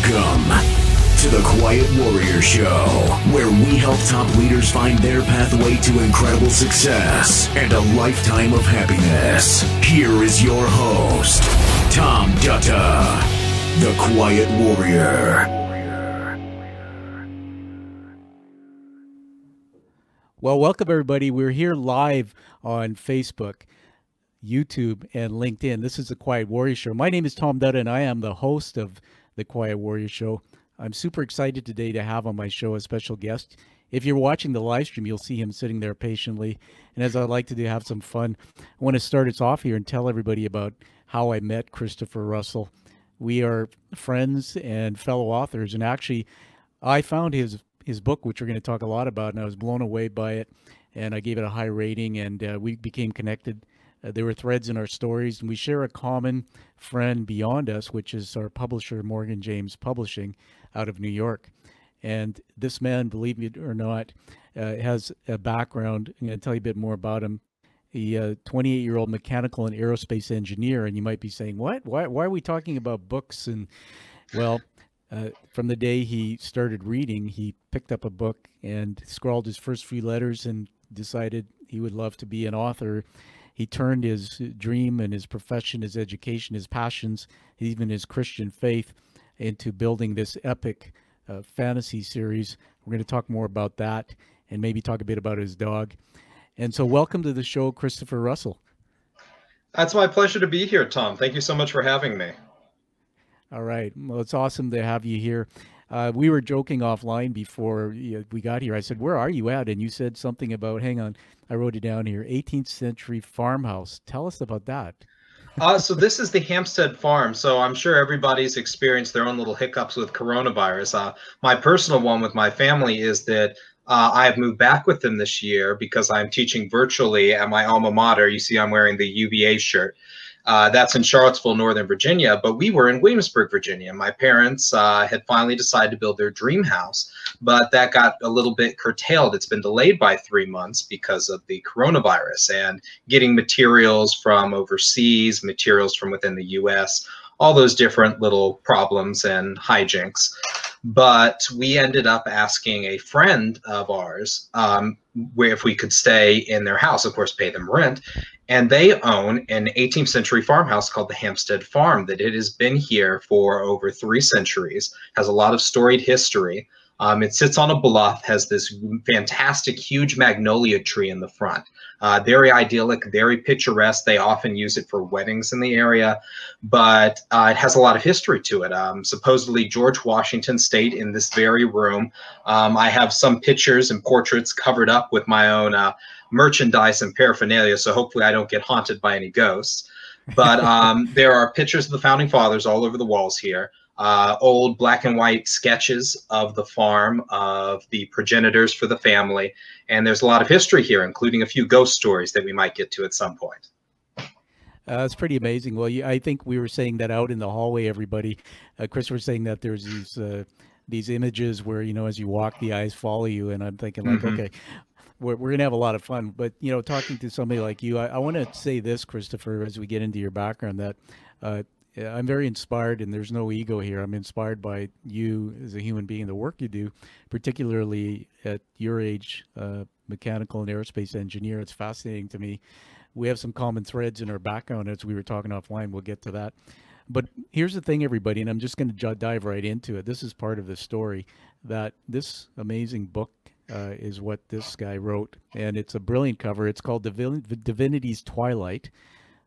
Welcome to the Quiet Warrior Show, where we help top leaders find their pathway to incredible success and a lifetime of happiness. Here is your host, Tom Dutta, the Quiet Warrior. Well, welcome everybody. We're here live on Facebook, YouTube, and LinkedIn. This is the Quiet Warrior Show. My name is Tom Dutta, and I am the host of the Quiet Warrior Show. I'm super excited today to have on my show a special guest. If you're watching the live stream, you'll see him sitting there patiently. And as I like to do, have some fun. I want to start us off here and tell everybody about how I met Christopher Russell. We are friends and fellow authors, and actually, I found his book, which we're going to talk a lot about, and I was blown away by it, and I gave it a high rating, and we became connected. There were threads in our stories, and we share a common friend beyond us, which is our publisher, Morgan James Publishing, out of New York. And this man, believe it or not, has a background. I'm going to tell you a bit more about him. He's a 28-year-old mechanical and aerospace engineer, and you might be saying, what? Why are we talking about books? And, well, from the day he started reading, he picked up a book and scrawled his first few letters and decided he would love to be an author. He turned his dream and his profession, his education, his passions, even his Christian faith into building this epic fantasy series. We're going to talk more about that and maybe talk a bit about his dog. And so welcome to the show, Christopher Russell. That's my pleasure to be here, Tom. Thank you so much for having me. All right. Well, it's awesome to have you here. We were joking offline before we got here. I said, where are you at? And you said something about, hang on, I wrote it down here, 18th century farmhouse. Tell us about that. So this is the Hampstead Farm. So I'm sure everybody's experienced their own little hiccups with coronavirus. My personal one with my family is that I have moved back with them this year because I'm teaching virtually at my alma mater. You see I'm wearing the UVA shirt. That's in Charlottesville, Northern Virginia, but we were in Williamsburg, Virginia. My parents had finally decided to build their dream house, but that got a little bit curtailed. It's been delayed by 3 months because of the coronavirus and getting materials from overseas, materials from within the US, all those different little problems and hijinks. But we ended up asking a friend of ours where if we could stay in their house, of course, pay them rent. And they own an 18th century farmhouse called the Hampstead Farm that it has been here for over 3 centuries, has a lot of storied history. It sits on a bluff, has this fantastic, huge magnolia tree in the front. Very idyllic, very picturesque. They often use it for weddings in the area, but it has a lot of history to it. Supposedly, George Washington stayed in this very room. I have some pictures and portraits covered up with my own merchandise and paraphernalia, so hopefully I don't get haunted by any ghosts. But there are pictures of the Founding Fathers all over the walls here. Old black and white sketches of the farm, of the progenitors for the family. And there's a lot of history here, including a few ghost stories that we might get to at some point. It's pretty amazing. Well, I think we were saying that out in the hallway, everybody. Chris was saying that there's these images where, as you walk, the eyes follow you. And I'm thinking like, okay, we're going to have a lot of fun. But, talking to somebody like you, I want to say this, Christopher, as we get into your background, that I'm very inspired, and there's no ego here. I'm inspired by you as a human being, the work you do, particularly at your age, mechanical and aerospace engineer. It's fascinating to me. We have some common threads in our background as we were talking offline. We'll get to that. But here's the thing, everybody, and I'm just going to dive right into it. This is part of the story, that this amazing book is what this guy wrote, and it's a brilliant cover. It's called Divinity's Twilight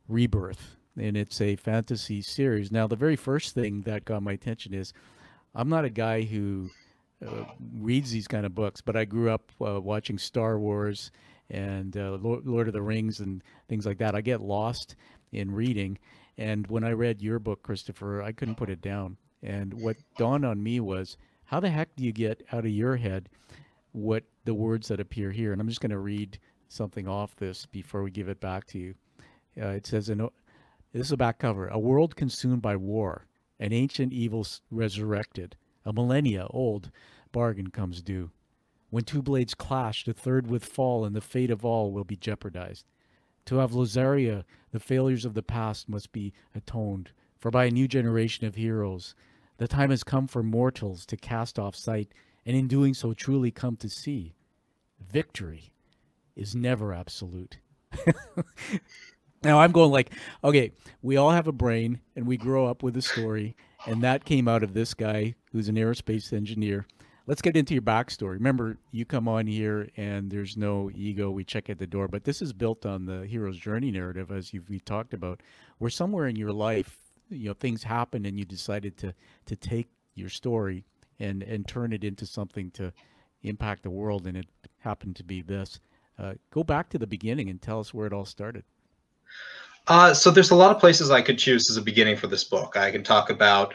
Rebirth. And it's a fantasy series. Now, the very first thing that got my attention is I'm not a guy who reads these kind of books, but I grew up watching Star Wars and Lord of the Rings and things like that. I get lost in reading. And when I read your book, Christopher, I couldn't put it down. And what dawned on me was, how the heck do you get out of your head what the words that appear here? And I'm just going to read something off this before we give it back to you. It says, this is a back cover. A world consumed by war, an ancient evil resurrected, a millennia old bargain comes due. When two blades clash, the third will fall, and the fate of all will be jeopardized. To have Lozaria, the failures of the past must be atoned, for by a new generation of heroes, The time has come for mortals to cast off sight, and in doing so truly come to see. Victory is never absolute. Now I'm going like, okay, we all have a brain and we grow up with a story, and that came out of this guy who's an aerospace engineer. Let's get into your backstory. Remember, you come on here and there's no ego. We check at the door, but this is built on the hero's journey narrative, as we talked about, where somewhere in your life, things happen and you decided to take your story and turn it into something to impact the world, and it happened to be this. Go back to the beginning and tell us where it all started. So there's a lot of places I could choose as a beginning for this book. I can talk about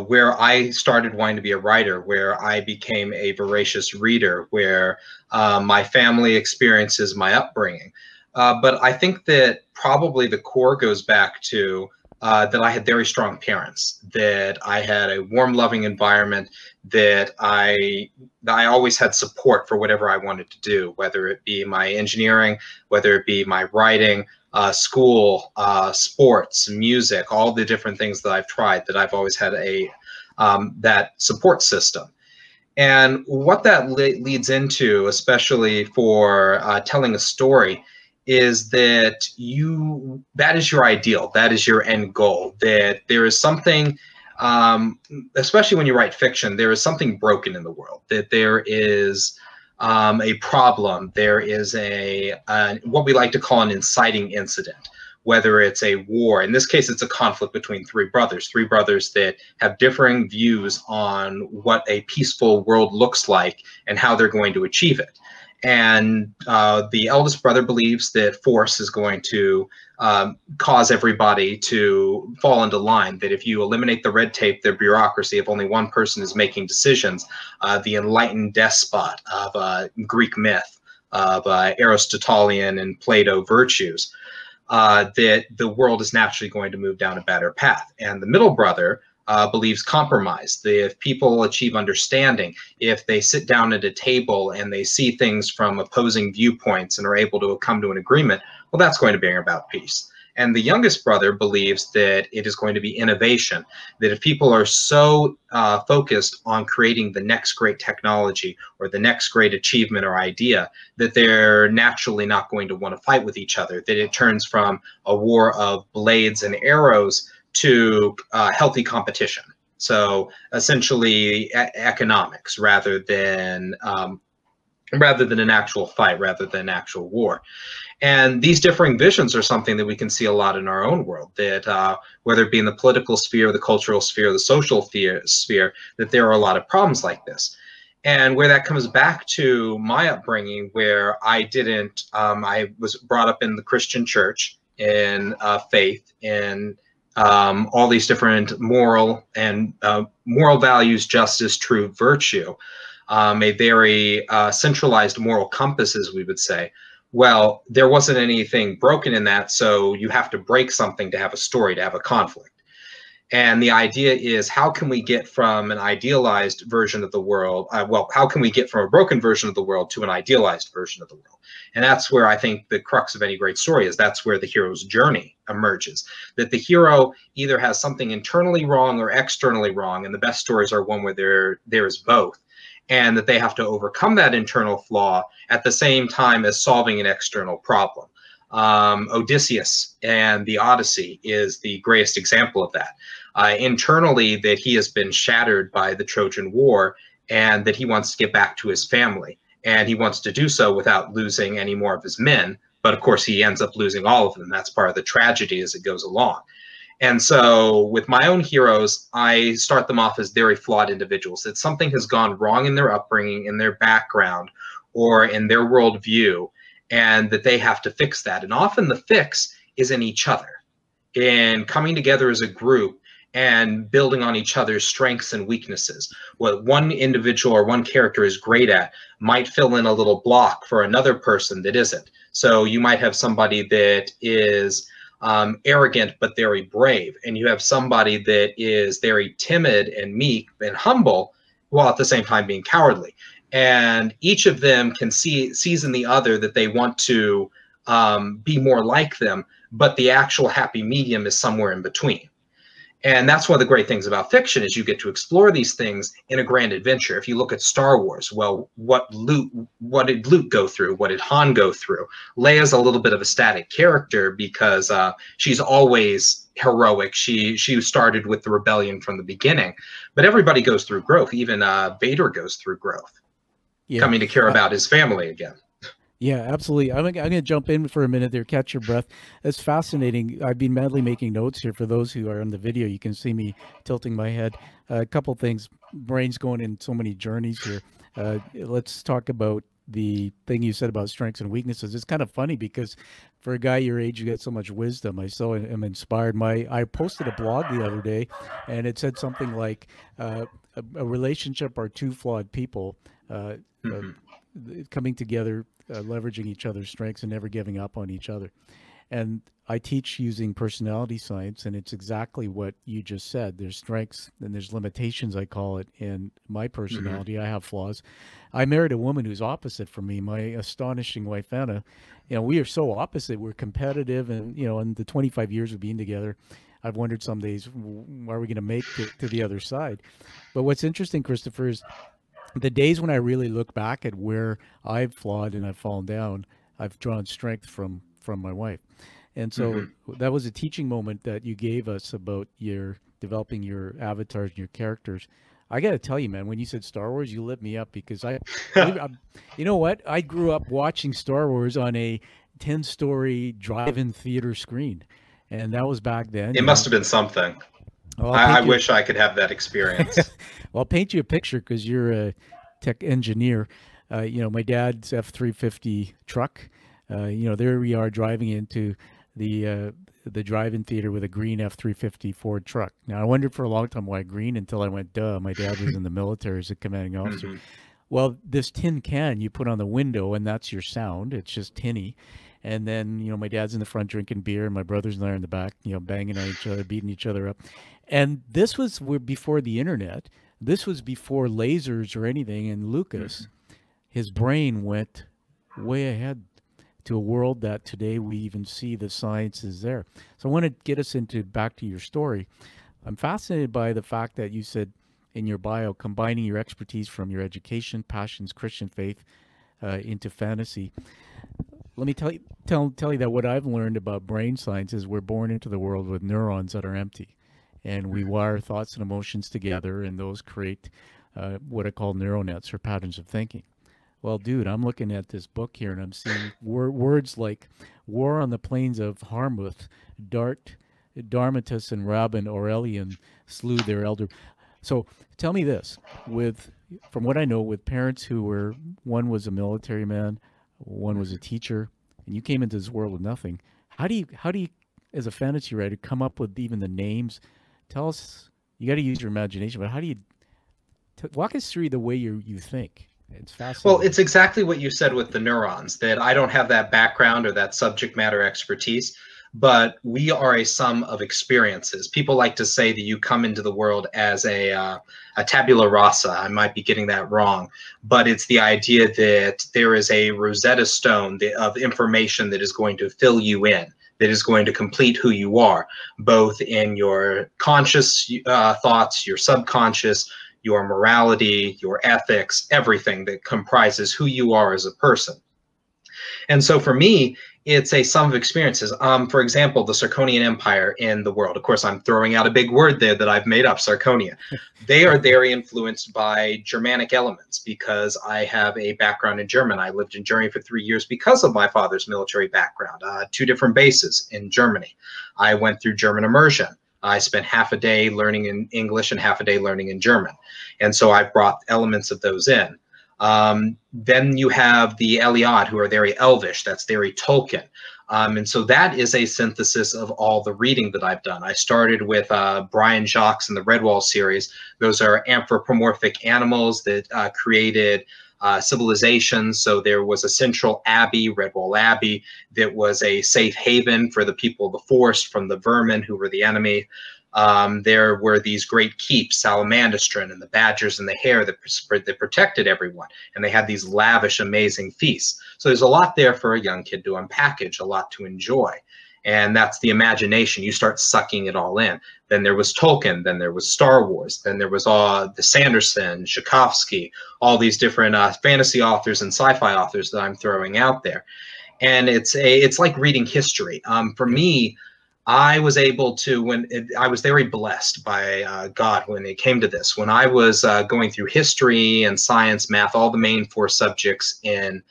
where I started wanting to be a writer, where I became a voracious reader, where my family experiences my upbringing. But I think that probably the core goes back to that I had very strong parents, that I had a warm, loving environment, that I always had support for whatever I wanted to do, whether it be my engineering, whether it be my writing, school, sports, music, all the different things that I've tried, that I've always had a that support system. And what that leads into, especially for telling a story, is that that is your ideal, that is your end goal, that there is something, especially when you write fiction, there is something broken in the world, that there is a problem, there is what we like to call an inciting incident, whether it's a war. In this case, it's a conflict between three brothers that have differing views on what a peaceful world looks like and how they're going to achieve it. And the eldest brother believes that force is going to cause everybody to fall into line, that if you eliminate the red tape, the bureaucracy, if only one person is making decisions, the enlightened despot of Greek myth, of Aristotelian and Plato virtues, that the world is naturally going to move down a better path. And the middle brother believes compromise. If people achieve understanding, if they sit down at a table and they see things from opposing viewpoints and are able to come to an agreement, well, that's going to bring about peace. And the youngest brother believes that it is going to be innovation, that if people are so focused on creating the next great technology or the next great achievement or idea, that they're naturally not going to want to fight with each other, that it turns from a war of blades and arrows to healthy competition. So essentially economics rather than an actual fight, rather than actual war. And these differing visions are something that we can see a lot in our own world, that whether it be in the political sphere, the cultural sphere, the social sphere, that there are a lot of problems like this. And where that comes back to my upbringing, where I was brought up in the Christian church, in faith, in all these different moral values, justice, truth, virtue, a very centralized moral compass, as we would say. Well, there wasn't anything broken in that, so you have to break something to have a story, to have a conflict. And the idea is, how can we get from an idealized version of the world, how can we get from a broken version of the world to an idealized version of the world? And that's where I think the crux of any great story is. That's where the hero's journey emerges, that the hero either has something internally wrong or externally wrong, and the best stories are one where there is both, and that they have to overcome that internal flaw at the same time as solving an external problem. Odysseus and the Odyssey is the greatest example of that. Internally, that he has been shattered by the Trojan War, and that he wants to get back to his family, and he wants to do so without losing any more of his men. But of course, he ends up losing all of them. That's part of the tragedy as it goes along. And so with my own heroes, I start them off as very flawed individuals, that something has gone wrong in their upbringing, in their background, or in their worldview, and that they have to fix that. And often the fix is in each other, in coming together as a group and building on each other's strengths and weaknesses. What one individual or one character is great at might fill in a little block for another person that isn't. So you might have somebody that is arrogant but very brave, and you have somebody that is very timid and meek and humble, while at the same time being cowardly. And each of them can sees in the other that they want to be more like them, but the actual happy medium is somewhere in between. And that's one of the great things about fiction is you get to explore these things in a grand adventure. If you look at Star Wars, well, what did Luke go through? What did Han go through? Leia's a little bit of a static character because she's always heroic. She started with the rebellion from the beginning, but everybody goes through growth. Even Vader goes through growth, coming to care about his family again. Yeah, absolutely. I'm going to jump in for a minute there, catch your breath. It's fascinating. I've been madly making notes here. For those who are on the video, you can see me tilting my head. A couple things, brain's going in so many journeys here. Let's talk about the thing you said about strengths and weaknesses. It's kind of funny because for a guy your age, you get so much wisdom. I so am inspired. I posted a blog the other day, and it said something like, a relationship are two flawed people coming together, leveraging each other's strengths and never giving up on each other. And I teach using personality science, and it's exactly what you just said. There's strengths and there's limitations, I call it, in my personality. I have flaws. I married a woman who's opposite from me, my astonishing wife, Anna. You know, we are so opposite. We're competitive, and, you know, in the 25 years of being together, I've wondered some days, are we going to make it to the other side? But what's interesting, Christopher, is the days when I really look back at where I've flawed and I've fallen down, I've drawn strength from my wife. And so that was a teaching moment that you gave us about your developing your avatars and your characters. I got to tell you, man, when you said Star Wars, you lit me up because you know what? I grew up watching Star Wars on a 10-story drive-in theater screen. And that was back then. It must have been something. Well, I wish I could have that experience. Well, I'll paint you a picture because you're a tech engineer. You know, my dad's F-350 truck. You know, there we are driving into the drive-in theater with a green F-350 Ford truck. Now, I wondered for a long time why green until I went, duh, my dad was in the military as a commanding officer. Well, this tin can you put on the window, and that's your sound. It's just tinny. And then, you know, my dad's in the front drinking beer, and my brothers and I are in the back, you know, banging on each other, beating each other up. And this was before the internet. This was before lasers or anything. And Lucas, his brain went way ahead to a world that today we even see the science is there. So I want to get us back to your story. I'm fascinated by the fact that you said in your bio, combining your expertise from your education, passions, Christian faith into fantasy. Let me tell you that what I've learned about brain science is we're born into the world with neurons that are empty, and we wire thoughts and emotions together, and those create what I call neural nets or patterns of thinking. Well, dude, I'm looking at this book here, and I'm seeing words like war on the plains of Harmuth, Darmatus and Rabban Aurelian slew their elder. So tell me this, from what I know, with parents who were, one was a military man, one was a teacher, and you came into this world with nothing. How do you, as a fantasy writer, come up with even the names? Tell us, you got to use your imagination, but how do you, walk us through the way you think. It's fascinating. Well, it's exactly what you said with the neurons, that I don't have that background or that subject matter expertise, but we are a sum of experiences. People like to say that you come into the world as a tabula rasa. I might be getting that wrong, but it's the idea that there is a Rosetta Stone of information that is going to fill you in, that is going to complete who you are, both in your conscious thoughts, your subconscious, your morality, your ethics, everything that comprises who you are as a person. And so for me, it's a sum of experiences. For example, the Sarkonian Empire in the world. Of course, I'm throwing out a big word there that I've made up, Sarkonia. They are very influenced by Germanic elements because I have a background in German. I lived in Germany for 3 years because of my father's military background, 2 different bases in Germany. I went through German immersion. I spent half a day learning in English and half a day learning in German. And so I've brought elements of those in. Then you have the Eliad, who are very elvish. That's very Tolkien. And so that is a synthesis of all the reading that I've done. I started with Brian Jacques in the Redwall series. Those are anthropomorphic animals that created civilizations. So there was a central abbey, Redwall Abbey, that was a safe haven for the people of the forest from the vermin who were the enemy. There were these great keeps, Salamandastron and the badgers and the hare that protected everyone. And they had these lavish, amazing feasts. So there's a lot there for a young kid to unpackage, a lot to enjoy. And that's the imagination. You start sucking it all in. Then there was Tolkien. Then there was Star Wars. Then there was the Sanderson, Tchaikovsky, all these different fantasy authors and sci-fi authors that I'm throwing out there. And it's like reading history. For me, I was able to, I was very blessed by God when it came to this. When I was going through history and science, math, all the main 4 subjects in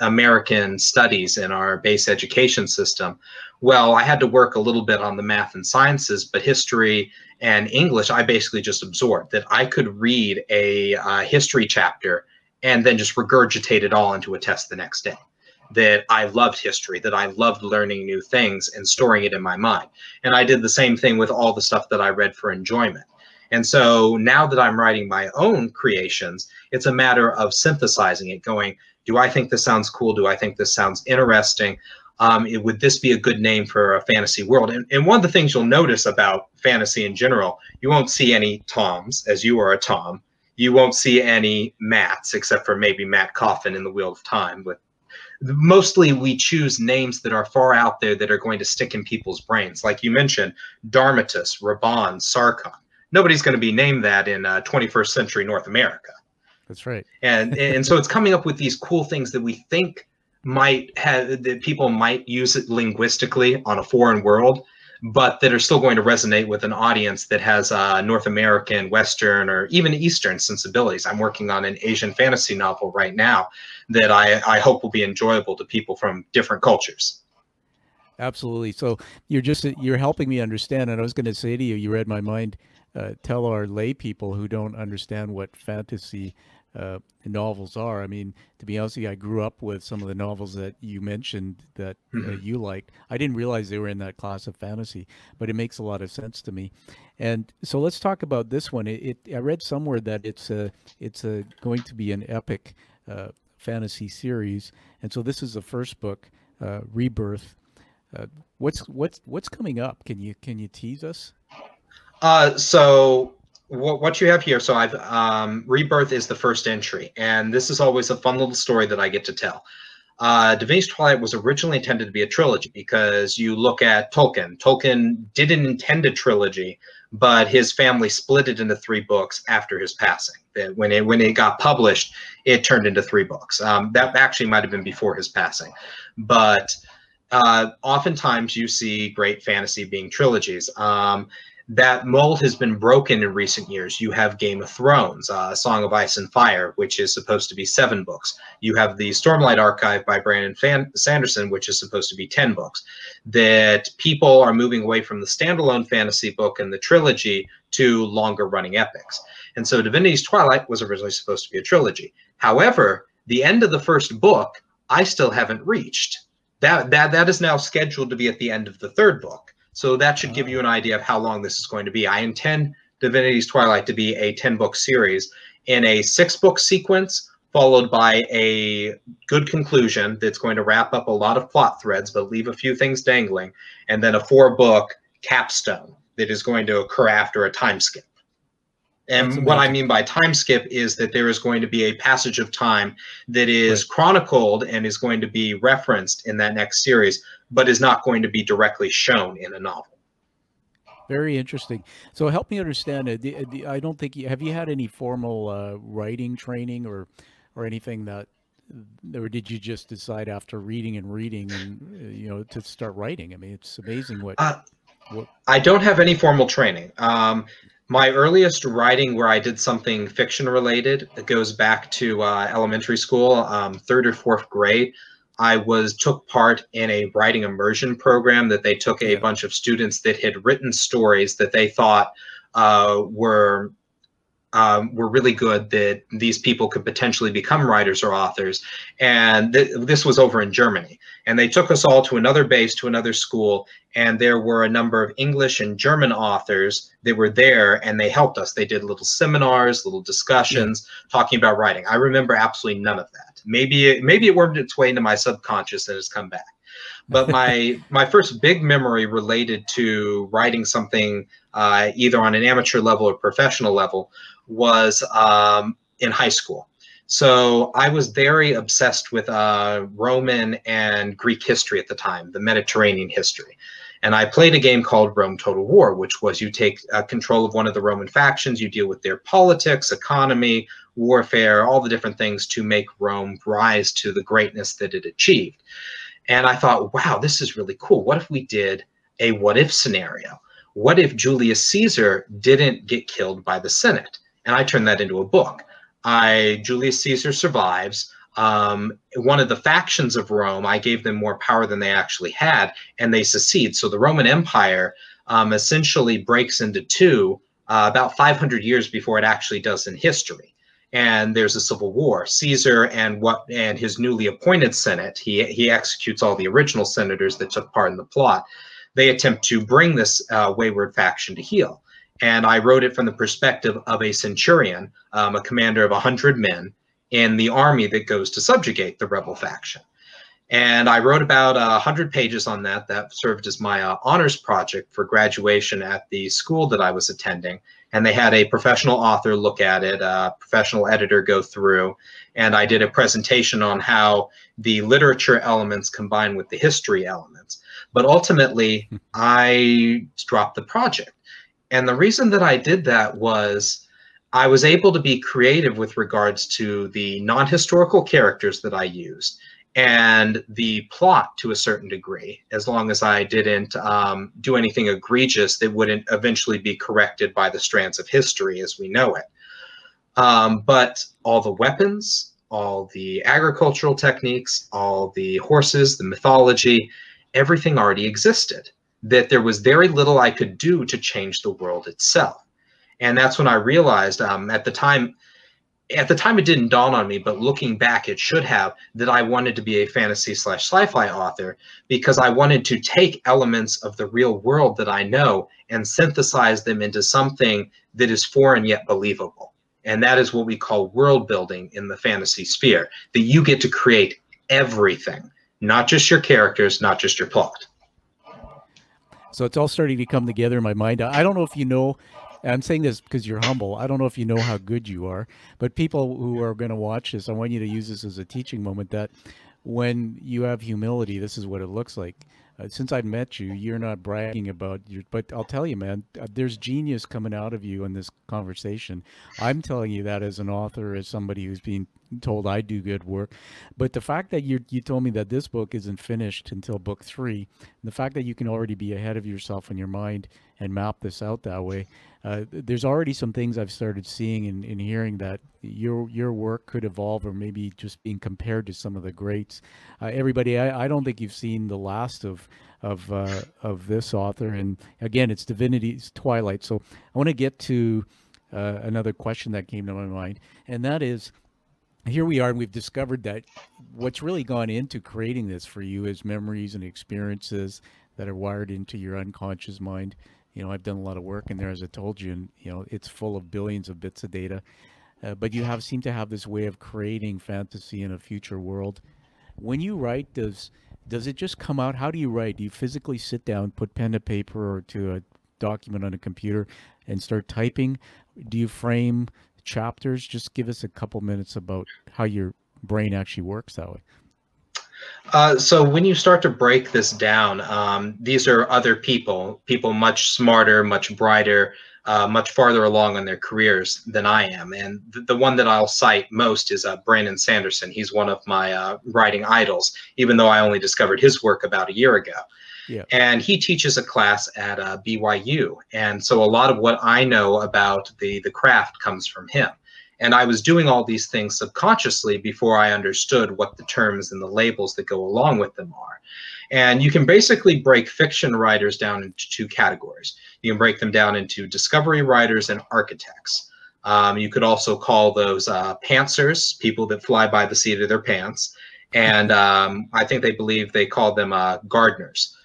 American studies in our base education system, well, I had to work a little bit on the math and sciences, but history and English, I basically just absorbed. That I could read a history chapter and then just regurgitate it all into a test the next day. That I loved history, that I loved learning new things and storing it in my mind. And I did the same thing with all the stuff that I read for enjoyment. And so now that I'm writing my own creations, it's a matter of synthesizing it, going, do I think this sounds cool? Do I think this sounds interesting? Would this be a good name for a fantasy world? And one of the things you'll notice about fantasy in general, you won't see any Toms, as you are a Tom. You won't see any Matts, except for maybe Matt Coffin in the Wheel of Time. But mostly we choose names that are far out there that are going to stick in people's brains. Like you mentioned, Darmatus, Raban, Sarkon. Nobody's going to be named that in 21st century North America. That's right. And so it's coming up with these cool things that we think might have, that people might use it linguistically on a foreign world, but that are still going to resonate with an audience that has North American, Western, or even Eastern sensibilities. I'm working on an Asian fantasy novel right now that I hope will be enjoyable to people from different cultures. Absolutely. So you're helping me understand. And I was going to say to you, you read my mind. Tell our lay people who don't understand what fantasy novels are. I mean, to be honest with you, I grew up with some of the novels that you mentioned that you liked. I didn't realize they were in that class of fantasy, but it makes a lot of sense to me. And so let's talk about this one. I read somewhere that it's going to be an epic fantasy series, and so this is the first book, Rebirth. What's coming up? Can you tease us? So what you have here, so I've Rebirth is the first entry, and this is always a fun little story that I get to tell. Divinity's Twilight was originally intended to be a trilogy, because you look at Tolkien. Tolkien didn't intend a trilogy, but his family split it into 3 books after his passing. That when it got published, it turned into 3 books. That actually might have been before his passing, but oftentimes you see great fantasy being trilogies. That mold has been broken in recent years. You have Game of Thrones, Song of Ice and Fire, which is supposed to be 7 books. You have the Stormlight Archive by Brandon Sanderson, which is supposed to be 10 books. That people are moving away from the standalone fantasy book and the trilogy to longer running epics. And so Divinity's Twilight was originally supposed to be a trilogy. However, the end of the first book, I still haven't reached. That is now scheduled to be at the end of the 3rd book. So that should give you an idea of how long this is going to be. I intend Divinity's Twilight to be a 10-book series in a 6-book sequence, followed by a good conclusion that's going to wrap up a lot of plot threads, but leave a few things dangling, and then a 4-book capstone that is going to occur after a time skip. And what I mean by time skip is that there is going to be a passage of time that is chronicled and is going to be referenced in that next series, but is not going to be directly shown in a novel. Very interesting. So help me understand. I don't think have you had any formal writing training or anything that, or did you just decide after reading and to start writing? I mean, it's amazing what I don't have any formal training. My earliest writing where I did something fiction related goes back to elementary school, 3rd or 4th grade. I took part in a writing immersion program that they took a bunch of students that had written stories that they thought were really good, that these people could potentially become writers or authors. And this was over in Germany. And they took us all to another base, to another school, and there were a number of English and German authors that were there, and they helped us. They did little seminars, little discussions, talking about writing. I remember absolutely none of that. Maybe it worked its way into my subconscious and has come back. But my first big memory related to writing something either on an amateur level or professional level was in high school. So I was very obsessed with Roman and Greek history at the time, the Mediterranean history. And I played a game called Rome Total War, which was you take control of one of the Roman factions, you deal with their politics, economy, warfare, all the different things to make Rome rise to the greatness that it achieved. And I thought, wow, this is really cool. What if we did a what if scenario? What if Julius Caesar didn't get killed by the Senate? And I turned that into a book. Julius Caesar survives. One of the factions of Rome, I gave them more power than they actually had, and they secede. So the Roman Empire essentially breaks into two about 500 years before it actually does in history. And there's a civil war. Caesar and his newly appointed Senate, he executes all the original senators that took part in the plot. They attempt to bring this wayward faction to heel. And I wrote it from the perspective of a centurion, a commander of 100 men in the army that goes to subjugate the rebel faction. And I wrote about 100 pages on that. That served as my honors project for graduation at the school that I was attending. And they had a professional author look at it, a professional editor go through, and I did a presentation on how the literature elements combine with the history elements. But ultimately, I dropped the project. And the reason that I did that was I was able to be creative with regards to the non-historical characters that I used and the plot to a certain degree, as long as I didn't do anything egregious that wouldn't eventually be corrected by the strands of history as we know it. But all the weapons, all the agricultural techniques, all the horses, the mythology, everything already existed. That there was very little I could do to change the world itself. And that's when I realized at the time it didn't dawn on me, but looking back, it should have, that I wanted to be a fantasy/sci-fi author because I wanted to take elements of the real world that I know and synthesize them into something that is foreign yet believable. And that is what we call world building in the fantasy sphere, that you get to create everything, not just your characters, not just your plot. So it's all starting to come together in my mind. I don't know if you know, I'm saying this because you're humble. I don't know if you know how good you are, but people who are going to watch this, I want you to use this as a teaching moment that when you have humility, this is what it looks like. Since I met you, you're not bragging about your, but I'll tell you, man, there's genius coming out of you in this conversation. I'm telling you that as an author, as somebody who's being told I do good work. But the fact that you told me that this book isn't finished until book 3, and the fact that you can already be ahead of yourself in your mind and map this out that way, there's already some things I've started seeing and hearing that your work could evolve, or maybe just being compared to some of the greats. Everybody, I don't think you've seen the last of this author, and again, it's Divinity's Twilight. So I want to get to another question that came to my mind, and that is, here we are, and we've discovered that what's really gone into creating this for you is memories and experiences that are wired into your unconscious mind. You know, I've done a lot of work in there, as I told you, and you know, it's full of billions of bits of data. But you seem to have this way of creating fantasy in a future world. When you write, does it just come out? How do you write? Do you physically sit down, put pen to paper or to a document on a computer and start typing? Do you frame chapters? Just give us a couple minutes about how your brain actually works that way. So when you start to break this down, these are other people much smarter, much brighter, much farther along in their careers than I am. And the one that I'll cite most is Brandon Sanderson. He's one of my writing idols, even though I only discovered his work about a year ago. Yeah. And he teaches a class at BYU. And so a lot of what I know about the craft comes from him. And I was doing all these things subconsciously before I understood what the terms and the labels that go along with them are. And you can basically break fiction writers down into 2 categories. You can break them down into discovery writers and architects. You could also call those pantsers, people that fly by the seat of their pants. And I think they call them gardeners.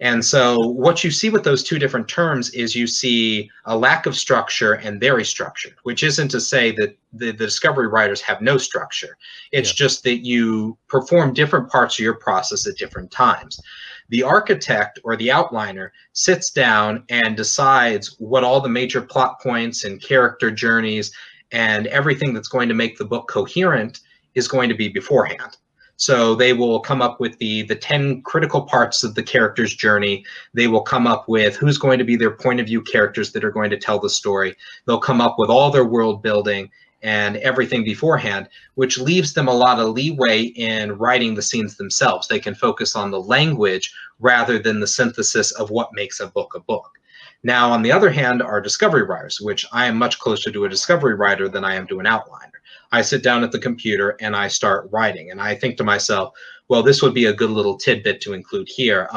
And so what you see with those 2 different terms is you see a lack of structure and very structured, which isn't to say that the discovery writers have no structure. It's just that you perform different parts of your process at different times. The architect or the outliner sits down and decides what all the major plot points and character journeys and everything that's going to make the book coherent is going to be beforehand. So they will come up with the 10 critical parts of the character's journey. They will come up with who's going to be their point of view characters that are going to tell the story. They'll come up with all their world building and everything beforehand, which leaves them a lot of leeway in writing the scenes themselves. They can focus on the language rather than the synthesis of what makes a book a book. Now, on the other hand, are discovery writers, which I am much closer to a discovery writer than I am to an outliner. I sit down at the computer and I start writing, and I think to myself, well, this would be a good little tidbit to include here.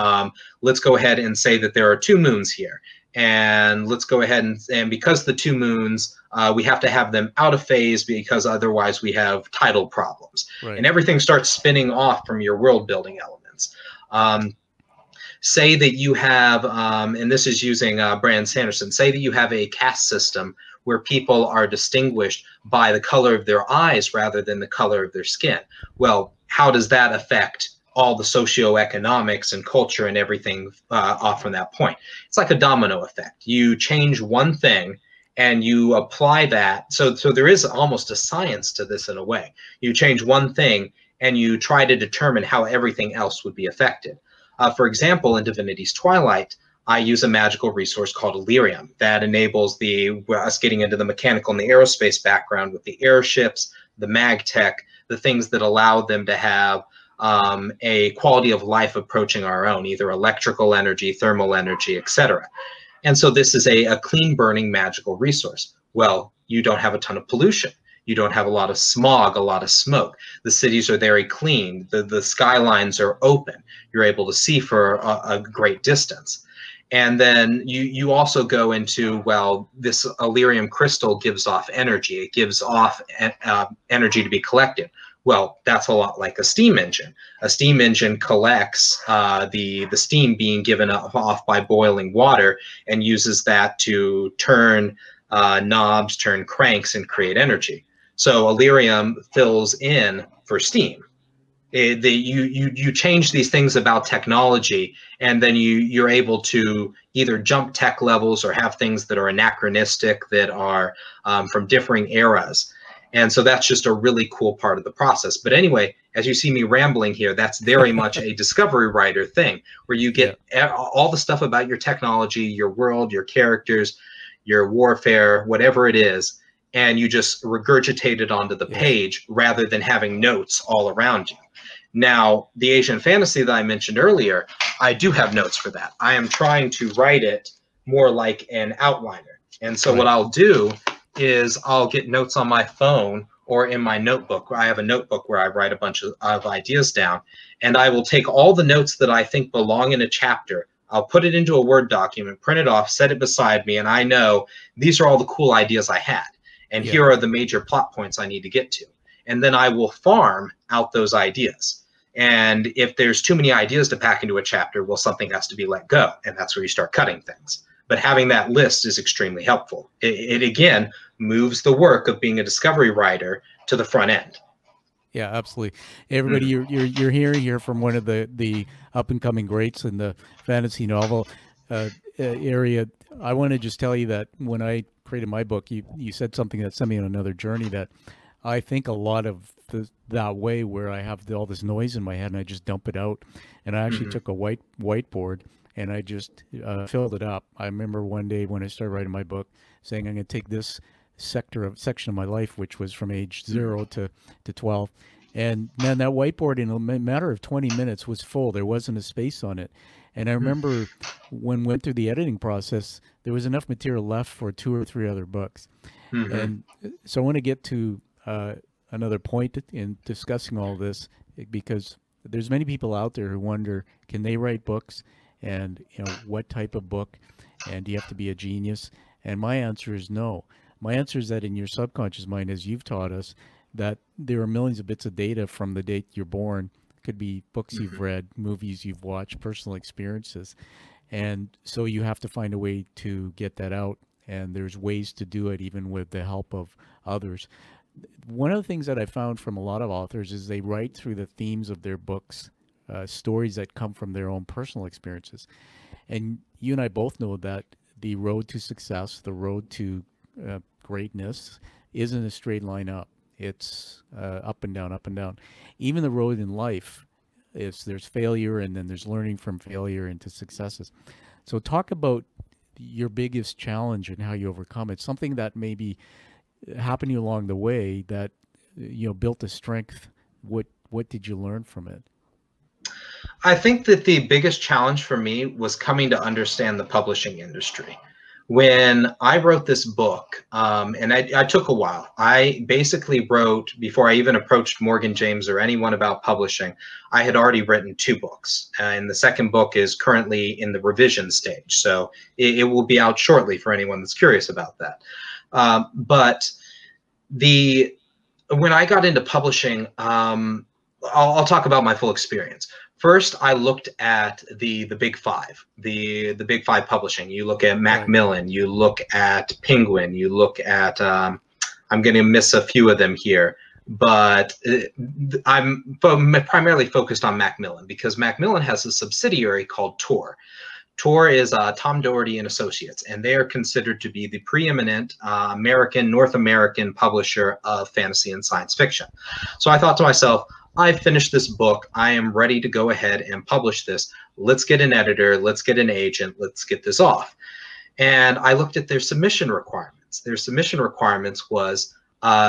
Let's go ahead and say that there are 2 moons here, and let's go ahead and because the 2 moons, we have to have them out of phase because otherwise we have tidal problems. Right. And everything starts spinning off from your world building elements. Say that you have, and this is using Brand Sanderson, say that you have a caste system where people are distinguished by the color of their eyes rather than the color of their skin. Well, how does that affect all the socioeconomics and culture and everything off from that point? It's like a domino effect. You change one thing and you apply that. So there is almost a science to this in a way. You change one thing and you try to determine how everything else would be affected. For example, in Divinity's Twilight, I use a magical resource called Illyrium that enables us getting into the mechanical and the aerospace background with the airships, the mag tech, the things that allow them to have a quality of life approaching our own, either electrical energy, thermal energy, etc. And so this is a clean burning magical resource. Well, you don't have a ton of pollution. You don't have a lot of smog, a lot of smoke. The cities are very clean. The skylines are open. You're able to see for a great distance. And then you also go into, well, this Illyrium crystal gives off energy. It gives off energy to be collected. Well, that's a lot like a steam engine. A steam engine collects the steam being given off by boiling water and uses that to turn knobs, turn cranks, and create energy. So Illyrium fills in for steam. You change these things about technology, and then you're able to either jump tech levels or have things that are anachronistic, that are from differing eras. And so that's just a really cool part of the process. But anyway, as you see me rambling here, that's very much a discovery writer thing, where you get all the stuff about your technology, your world, your characters, your warfare, whatever it is, and you just regurgitate it onto the page rather than having notes all around you. Now, the Asian fantasy that I mentioned earlier, I do have notes for that. I am trying to write it more like an outliner. And so what I'll do is I'll get notes on my phone or in my notebook. I have a notebook where I write a bunch of ideas down, and I will take all the notes that I think belong in a chapter. I'll put it into a Word document, print it off, set it beside me, and I know these are all the cool ideas I had. And here are the major plot points I need to get to. And then I will farm out those ideas. And if there's too many ideas to pack into a chapter, well, something has to be let go. And that's where you start cutting things. But having that list is extremely helpful. It again, moves the work of being a discovery writer to the front end. Yeah, absolutely. Everybody, you're hearing here from one of the up and coming greats in the fantasy novel area. I want to just tell you that when I created my book, you said something that sent me on another journey, that I think a lot of that way, where I have all this noise in my head and I just dump it out. And I actually took a whiteboard and I just filled it up. I remember one day when I started writing my book saying I'm going to take this section of my life, which was from age 0 to 12. And man, that whiteboard in a matter of 20 minutes was full. There wasn't a space on it. And I remember when we went through the editing process, there was enough material left for 2 or 3 other books. And so I want to get to another point in discussing all this, because there's many people out there who wonder, can they write books, and what type of book, and do you have to be a genius? And my answer is no. My answer is that in your subconscious mind, as you've taught us, that there are millions of bits of data from the date you're born. It could be books you've read, movies you've watched, personal experiences. And so you have to find a way to get that out. And there's ways to do it, even with the help of others. One of the things that I found from a lot of authors is they write through the themes of their books, stories that come from their own personal experiences. And you and I both know that the road to success, the road to greatness, isn't a straight line up. It's up and down, up and down. Even the road in life is there's failure and then there's learning from failure into successes. So talk about your biggest challenge and how you overcome it. Something that maybe happened to you along the way that built a strength. What did you learn from it? I think that the biggest challenge for me was coming to understand the publishing industry. When I wrote this book, and I took a while, I basically wrote, before I even approached Morgan James or anyone about publishing, I had already written 2 books. And the second book is currently in the revision stage. So it will be out shortly for anyone that's curious about that. But when I got into publishing, I'll talk about my full experience. First, I looked at the big 5, the big 5 publishing. You look at Macmillan, you look at Penguin, you look at I'm going to miss a few of them here, but I'm primarily focused on Macmillan because Macmillan has a subsidiary called Tor. Tor is Tom Doherty and Associates, and they are considered to be the preeminent North American publisher of fantasy and science fiction. So I thought to myself, I've finished this book. I am ready to go ahead and publish this. Let's get an editor. Let's get an agent. Let's get this off. And I looked at their submission requirements. Their submission requirements was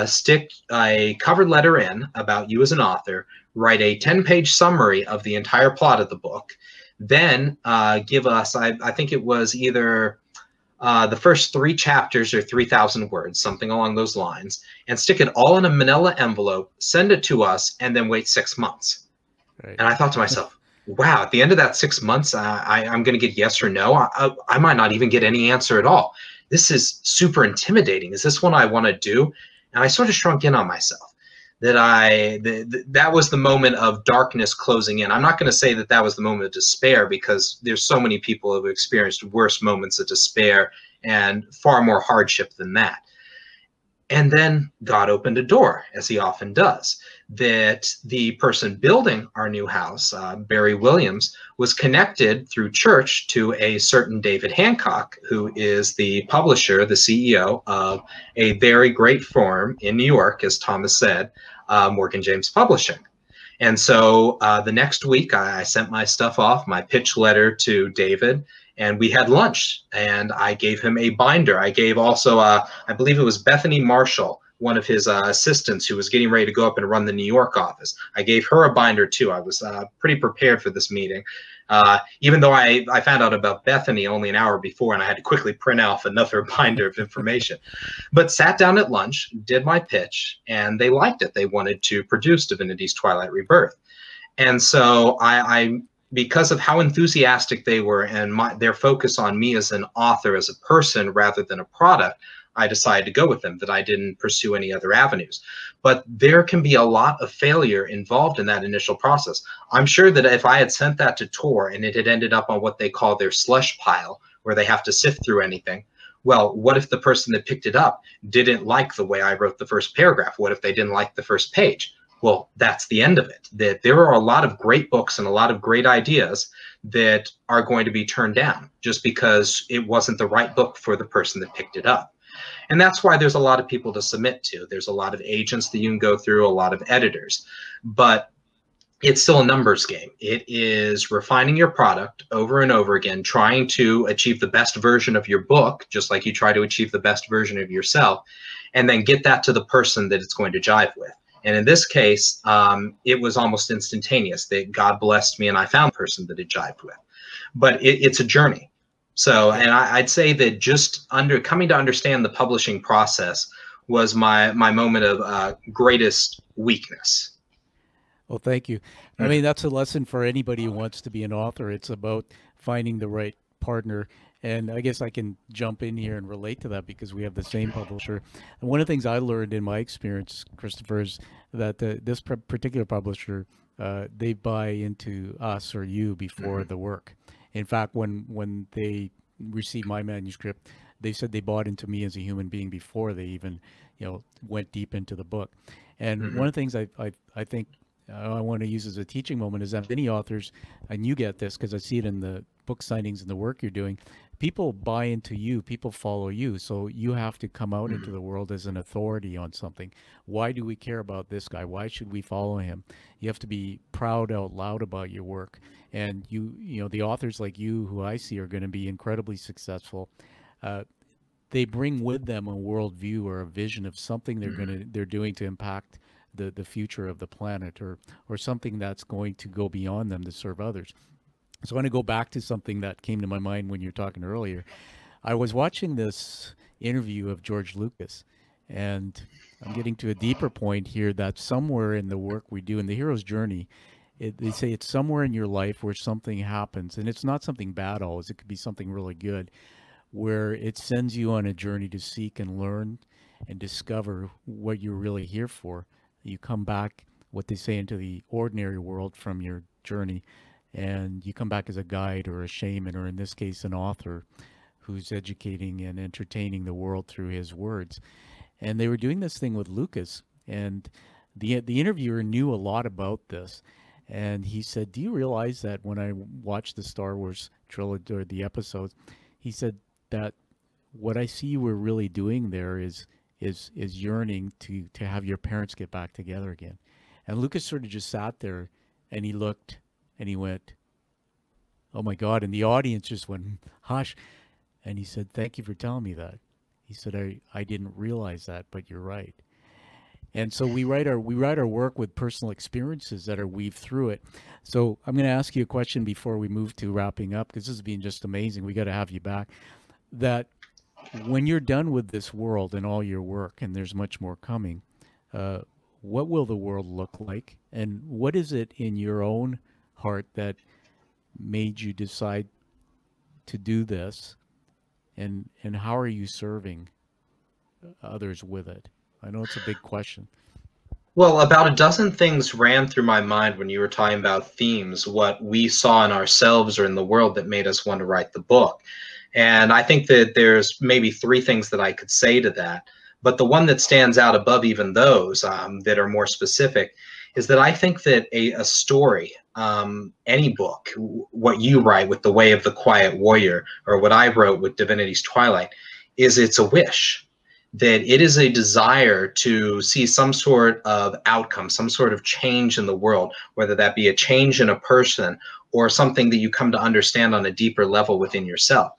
stick a cover letter in about you as an author, write a 10-page summary of the entire plot of the book, then give us, I think it was either the first 3 chapters or 3,000 words, something along those lines, and stick it all in a manila envelope, send it to us, and then wait 6 months. Right. And I thought to myself, wow, at the end of that 6 months, I'm going to get yes or no. I might not even get any answer at all. This is super intimidating. Is this what I want to do? And I sort of shrunk in on myself. That was the moment of darkness closing in. I'm not going to say that was the moment of despair because there's so many people who have experienced worse moments of despair and far more hardship than that. And then God opened a door, as he often does, that the person building our new house, Barry Williams, was connected through church to a certain David Hancock, who is the publisher, the CEO of a very great firm in New York, as Thomas said, Morgan James Publishing. And so the next week, I sent my stuff off, my pitch letter to David, and we had lunch, and I gave him a binder. I gave also, I believe it was Bethany Marshall, one of his assistants who was getting ready to go up and run the New York office. I gave her a binder too. I was pretty prepared for this meeting, even though I found out about Bethany only an hour before, and I had to quickly print off another binder of information. But sat down at lunch, did my pitch, and they liked it. They wanted to produce Divinity's Twilight Rebirth. And so because of how enthusiastic they were and their focus on me as an author, as a person, rather than a product, I decided to go with them, that I didn't pursue any other avenues. But there can be a lot of failure involved in that initial process. I'm sure that if I had sent that to Tor and it had ended up on what they call their slush pile, where they have to sift through anything, well, what if the person that picked it up didn't like the way I wrote the first paragraph? What if they didn't like the first page? Well, that's the end of it. That there are a lot of great books and a lot of great ideas that are going to be turned down just because it wasn't the right book for the person that picked it up. And that's why there's a lot of people to submit to. There's a lot of agents that you can go through, a lot of editors. But it's still a numbers game. It is refining your product over and over again, trying to achieve the best version of your book, just like you try to achieve the best version of yourself, and then get that to the person that it's going to jive with. And in this case, it was almost instantaneous that God blessed me and I found the person that it jived with. But it's a journey. So, and I'd say that just coming to understand the publishing process was my moment of greatest weakness. Well, thank you. I mean, that's a lesson for anybody who wants to be an author. It's about finding the right partner. And I guess I can jump in here and relate to that because we have the same publisher. And one of the things I learned in my experience, Christopher, is that this particular publisher, they buy into us or you before the work. In fact, when they received my manuscript, they said they bought into me as a human being before they even, went deep into the book. And one of the things I think I want to use as a teaching moment is that many authors, and you get this because I see it in the book signings and the work you're doing, people buy into you, people follow you. So you have to come out into the world as an authority on something. Why do we care about this guy? Why should we follow him? You have to be proud out loud about your work. And you know, the authors like you, who I see are going to be incredibly successful. They bring with them a worldview or a vision of something they're doing to impact the future of the planet, or something that's going to go beyond them to serve others. So I want to go back to something that came to my mind when you were talking earlier. I was watching this interview of George Lucas, and I'm getting to a deeper point here, that somewhere in the work we do in the hero's journey, they say it's somewhere in your life where something happens, and it's not something bad always. It could be something really good, where it sends you on a journey to seek and learn and discover what you're really here for. You come back, what they say, into the ordinary world from your journey, and you come back as a guide or a shaman, or in this case, an author who's educating and entertaining the world through his words. And they were doing this thing with Lucas, and the interviewer knew a lot about this. And he said, do you realize that when I watched the Star Wars trilogy or the episodes, he said that what I see you were really doing there is yearning to have your parents get back together again. And Lucas sort of just sat there, and he looked, and he went, oh my God. And the audience just went, hush. And he said, thank you for telling me that. He said, I didn't realize that, but you're right. And so we write our work with personal experiences that are weaved through it. So I'm going to ask you a question before we move to wrapping up, because this has been just amazing. We got to have you back. That when you're done with this world and all your work, and there's much more coming, what will the world look like? And what is it in your own heart that made you decide to do this? And how are you serving others with it? I know it's a big question. Well, about a dozen things ran through my mind when you were talking about themes, what we saw in ourselves or in the world that made us want to write the book. And I think that there's maybe three things that I could say to that. But the one that stands out above even those that are more specific is that I think that a story, any book, what you write with The Way of the Quiet Warrior, or what I wrote with Divinity's Twilight, it's a wish. That it is a desire to see some sort of outcome, some sort of change in the world, whether that be a change in a person or something that you come to understand on a deeper level within yourself.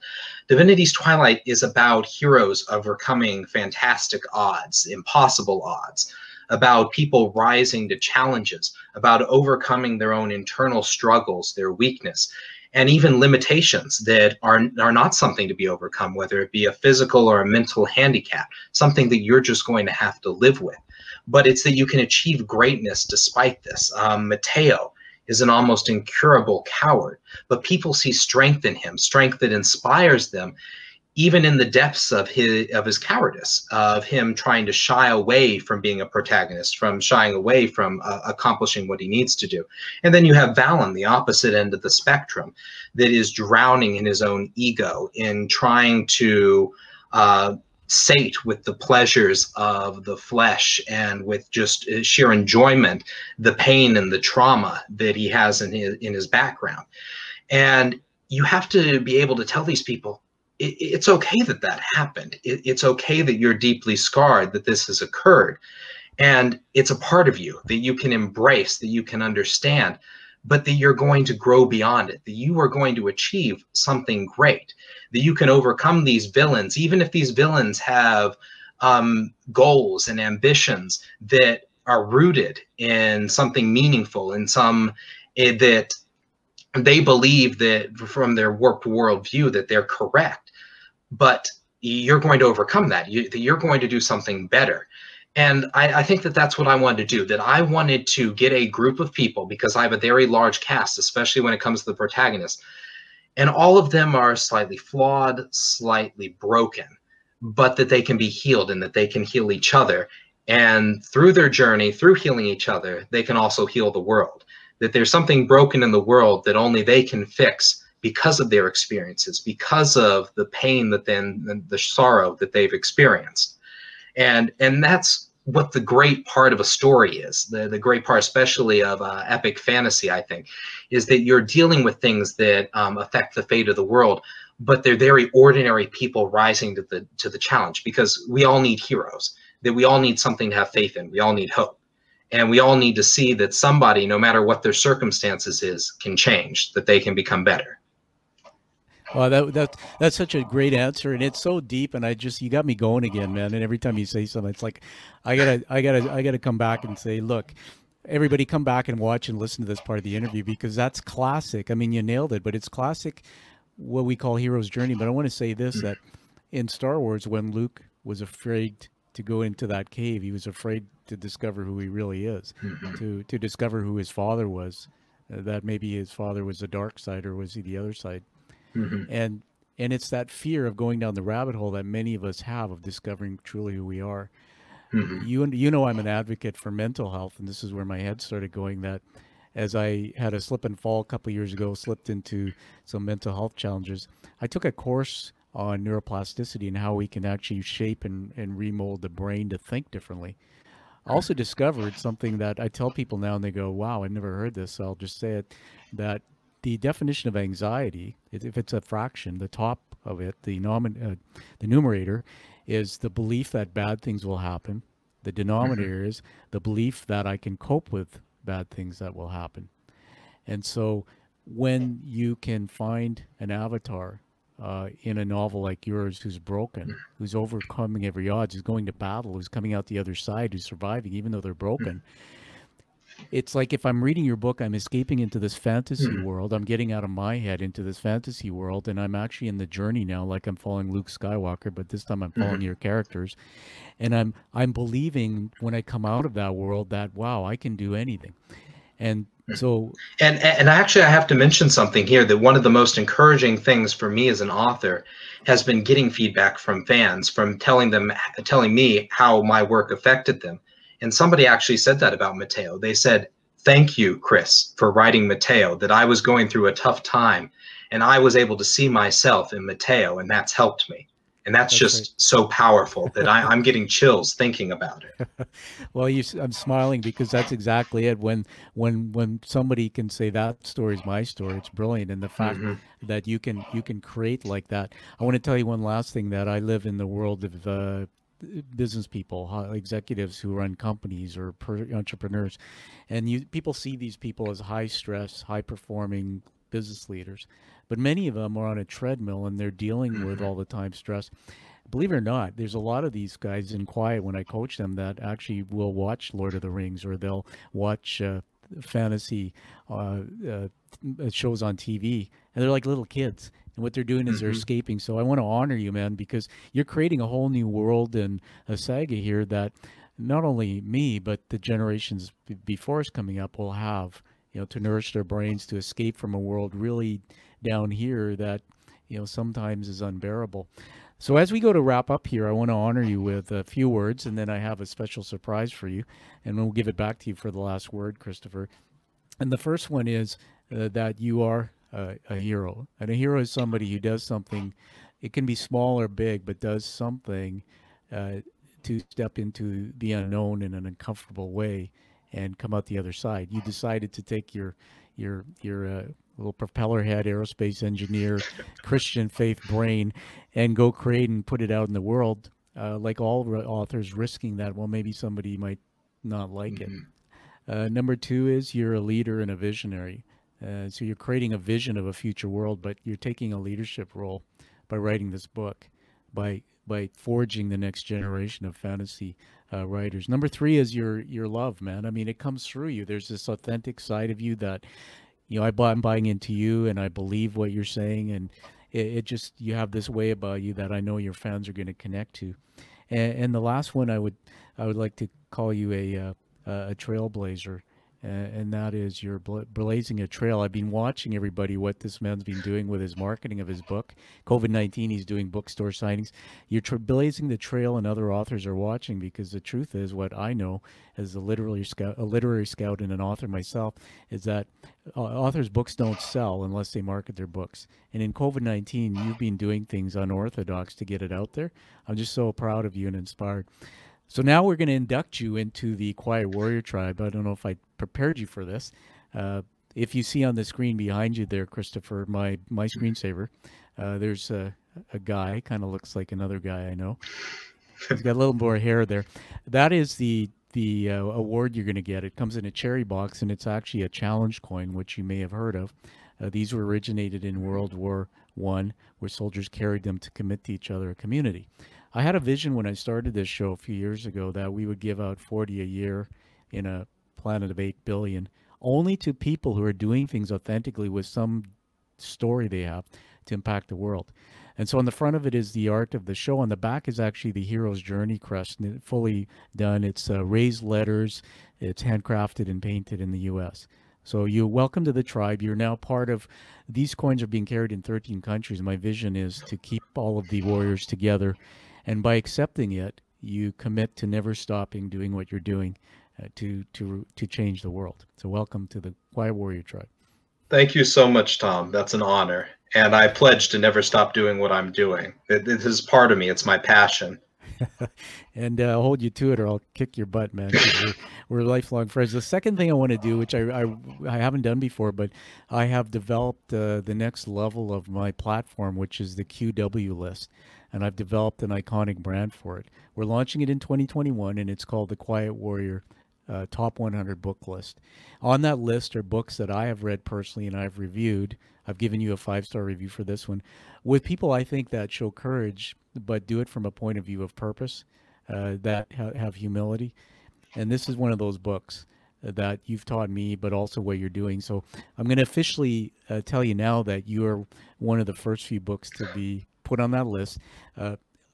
Divinity's Twilight is about heroes overcoming fantastic odds, impossible odds, about people rising to challenges, about overcoming their own internal struggles, their weakness, and even limitations that are not something to be overcome, whether it be a physical or a mental handicap, something that you're just going to have to live with. But it's that you can achieve greatness despite this. Mateo is an almost incurable coward, but people see strength in him, strength that inspires them, even in the depths of his cowardice, of him trying to shy away from being a protagonist, from shying away from accomplishing what he needs to do. And then you have Vallen, the opposite end of the spectrum, that is drowning in his own ego, in trying to sate with the pleasures of the flesh and with just sheer enjoyment, the pain and the trauma that he has in his background. And you have to be able to tell these people, it's okay that that happened. It's okay that you're deeply scarred, that this has occurred. And it's a part of you that you can embrace, that you can understand, but that you're going to grow beyond it, that you are going to achieve something great, that you can overcome these villains, even if these villains have goals and ambitions that are rooted in something meaningful, in some that they believe that from their warped worldview that they're correct, but you're going to overcome that. You're going to do something better. And I think that that's what I wanted to do, that I wanted to get a group of people, because I have a very large cast, especially when it comes to the protagonist, and all of them are slightly flawed, slightly broken, but that they can be healed and that they can heal each other. And through their journey, through healing each other, they can also heal the world. That there's something broken in the world that only they can fix because of their experiences, because of the pain that the sorrow that they've experienced. And that's what the great part of a story is. The great part, especially of epic fantasy, I think, is that you're dealing with things that affect the fate of the world, but they're very ordinary people rising to the challenge, because we all need heroes, that we all need something to have faith in. We all need hope. And we all need to see that somebody, no matter what their circumstances is, can change, that they can become better. Well, that's such a great answer, and it's so deep, and you got me going again, man. And every time you say something, it's like I gotta come back and say, look, everybody, come back and watch and listen to this part of the interview, because that's classic. I mean, you nailed it, but it's classic, what we call hero's journey. But I want to say this, that in Star Wars, when Luke was afraid to go into that cave, he was afraid to discover who he really is, to discover who his father was, that maybe his father was the dark side, or was he the other side? And it's that fear of going down the rabbit hole that many of us have, of discovering truly who we are. You know, I'm an advocate for mental health, and this is where my head started going, that as I had a slip and fall a couple of years ago, slipped into some mental health challenges, I took a course on neuroplasticity and how we can actually shape and remold the brain to think differently. I also discovered something that I tell people now, and they go, wow, I never heard this, so I'll just say it, that the definition of anxiety, if it's a fraction, the top of it, the numerator, is the belief that bad things will happen. The denominator is the belief that I can cope with bad things that will happen. And so when you can find an avatar in a novel like yours who's broken, who's overcoming every odds, who's going to battle, who's coming out the other side, who's surviving, even though they're broken, it's like, if I'm reading your book, I'm escaping into this fantasy world. I'm getting out of my head into this fantasy world, and I'm actually in the journey now, like I'm following Luke Skywalker, but this time I'm following your characters. And I'm believing when I come out of that world that, wow, I can do anything. And so... And actually, I have to mention something here, that one of the most encouraging things for me as an author has been getting feedback from fans, from telling me how my work affected them. And somebody actually said that about Mateo. They said, thank you, Chris, for writing Mateo, that I was going through a tough time and I was able to see myself in Mateo, and that's helped me. And that's just right. So powerful that I'm getting chills thinking about it. Well, I'm smiling because that's exactly it. When somebody can say that story is my story, it's brilliant. And the fact that you can create like that. I want to tell you one last thing, that I live in the world of business people, executives who run companies or entrepreneurs, and people see these people as high stress, high performing business leaders, but many of them are on a treadmill and they're dealing with all the time stress. Believe it or not, there's a lot of these guys in quiet, when I coach them, that actually will watch Lord of the Rings, or they'll watch fantasy shows on TV, and they're like little kids. And what they're doing is they're escaping. So I want to honor you, man, because you're creating a whole new world and a saga here that not only me, but the generations before us coming up will have, to nourish their brains, to escape from a world really down here that, sometimes is unbearable. So as we go to wrap up here, I want to honor you with a few words, and then I have a special surprise for you, and we'll give it back to you for the last word, Christopher. And the first one is that you are a hero. And a hero is somebody who does something, it can be small or big, but does something to step into the unknown in an uncomfortable way and come out the other side. You decided to take your little propeller head, aerospace engineer, Christian faith brain, and go create and put it out in the world, like all authors, risking that, well, maybe somebody might not like it. Number two is you're a leader and a visionary. So you're creating a vision of a future world, but you're taking a leadership role by writing this book, by forging the next generation of fantasy writers. Number three is your love, man. I mean, it comes through you. There's this authentic side of you that, I'm buying into you, and I believe what you're saying, and it just, you have this way about you that I know your fans are going to connect to. And the last one, I would like to call you a trailblazer. And that is, you're blazing a trail. I've been watching, everybody, what this man's been doing with his marketing of his book. COVID-19, he's doing bookstore signings. You're blazing the trail, and other authors are watching, because the truth is, what I know as a literary scout and an author myself, is that authors' books don't sell unless they market their books. And in COVID-19, you've been doing things unorthodox to get it out there. I'm just so proud of you and inspired. So now we're going to induct you into the Quiet Warrior Tribe. I don't know if I prepared you for this. If you see on the screen behind you there, Christopher, my screensaver, There's a guy, kind of looks like another guy I know. He's got a little more hair there. That is the award you're going to get. It comes in a cherry box, and it's actually a challenge coin, which you may have heard of. These were originated in World War I, where soldiers carried them to commit to each other, a community. I had a vision when I started this show a few years ago that we would give out 40 a year in a planet of 8 billion, only to people who are doing things authentically with some story they have to impact the world. And so on the front of it is the art of the show. On the back is actually the hero's journey crest, fully done. It's raised letters. It's handcrafted and painted in the U.S. So you're welcome to the tribe. You're now part of, these coins are being carried in 13 countries. My vision is to keep all of the warriors together. And by accepting it, you commit to never stopping doing what you're doing to change the world. So welcome to the Quiet Warrior Tribe. Thank you so much, Tom. That's an honor. And I pledge to never stop doing what I'm doing. It is part of me. It's my passion. And I'll hold you to it, or I'll kick your butt, man. We're lifelong friends. The second thing I want to do, which I haven't done before, but I have developed the next level of my platform, which is the QW list. And I've developed an iconic brand for it. We're launching it in 2021, and it's called the Quiet Warrior Top 100 Book List. On that list are books that I have read personally and I've reviewed. I've given you a 5-star review for this one, with people I think that show courage, but do it from a point of view of purpose, that have humility. And this is one of those books that you've taught me, but also what you're doing. So I'm going to officially tell you now that you are one of the first few books to be put on that list.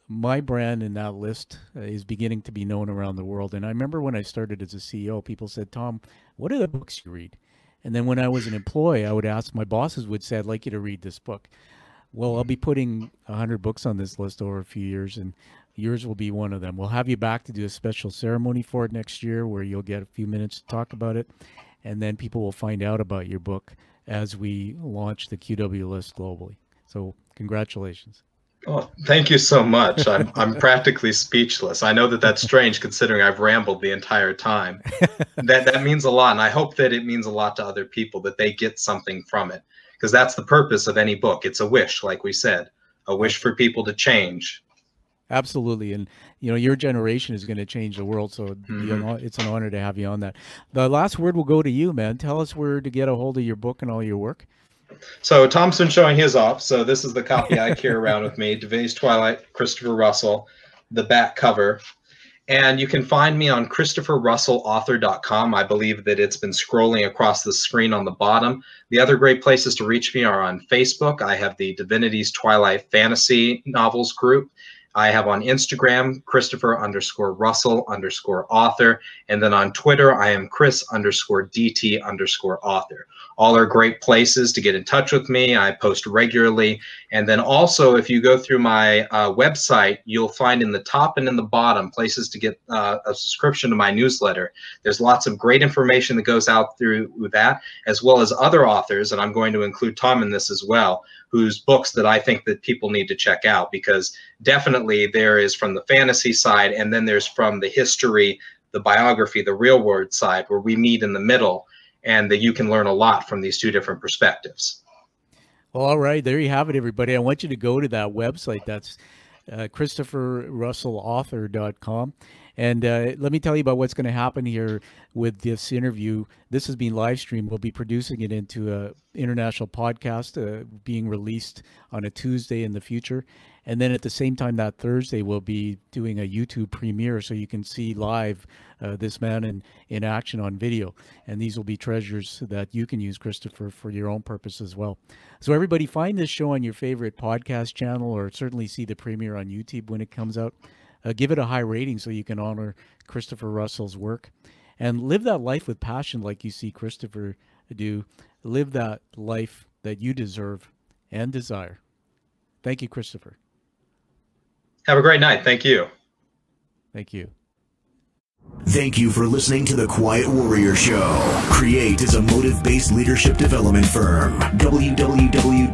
My brand in that list is beginning to be known around the world. And I remember when I started as a CEO, people said, Tom, what are the books you read? And then when I was an employee, I would ask, my bosses would say, I'd like you to read this book. Well, I'll be putting 100 books on this list over a few years, and yours will be one of them. We'll have you back to do a special ceremony for it next year where you'll get a few minutes to talk about it. And then people will find out about your book as we launch the QW list globally. So congratulations. Oh, thank you so much. I'm practically speechless. I know that that's strange considering I've rambled the entire time. That means a lot, and I hope that it means a lot to other people, that they get something from it, because that's the purpose of any book. It's a wish, like we said, a wish for people to change. Absolutely. And, you know, your generation is going to change the world, so it's an honor to have you on that. The last word will go to you, man. Tell us where to get a hold of your book and all your work. So Tom's been showing his off. So this is the copy I carry around with me, DeVay's Twilight, Christopher Russell, the back cover. And you can find me on ChristopherRussellAuthor.com. I believe that it's been scrolling across the screen on the bottom. The other great places to reach me are on Facebook. I have the Divinity's Twilight Fantasy Novels group. I have on Instagram, Christopher_Russell_author. And then on Twitter, I am Chris_DT_author. All are great places to get in touch with me. I post regularly. And then also, if you go through my website, you'll find in the top and in the bottom places to get a subscription to my newsletter. There's lots of great information that goes out through that, as well as other authors, and I'm going to include Tom in this as well, whose books that I think that people need to check out, because definitely there is from the fantasy side, and then there's from the history, the biography, the real world side, where we meet in the middle, and that you can learn a lot from these two different perspectives. Well, all right, there you have it, everybody. I want you to go to that website. That's ChristopherRussellAuthor.com. And let me tell you about what's going to happen here with this interview. This is being live streamed. We'll be producing it into an international podcast being released on a Tuesday in the future. And then at the same time that Thursday, we'll be doing a YouTube premiere so you can see live this man in action on video. And these will be treasures that you can use, Christopher, for your own purpose as well. So everybody, find this show on your favorite podcast channel, or certainly see the premiere on YouTube when it comes out. Give it a high rating so you can honor Christopher Russell's work. And live that life with passion like you see Christopher do. Live that life that you deserve and desire. Thank you, Christopher. Have a great night. Thank you. Thank you. Thank you for listening to The Quiet Warrior Show. Create is a motive-based leadership development firm. www.kreat.ca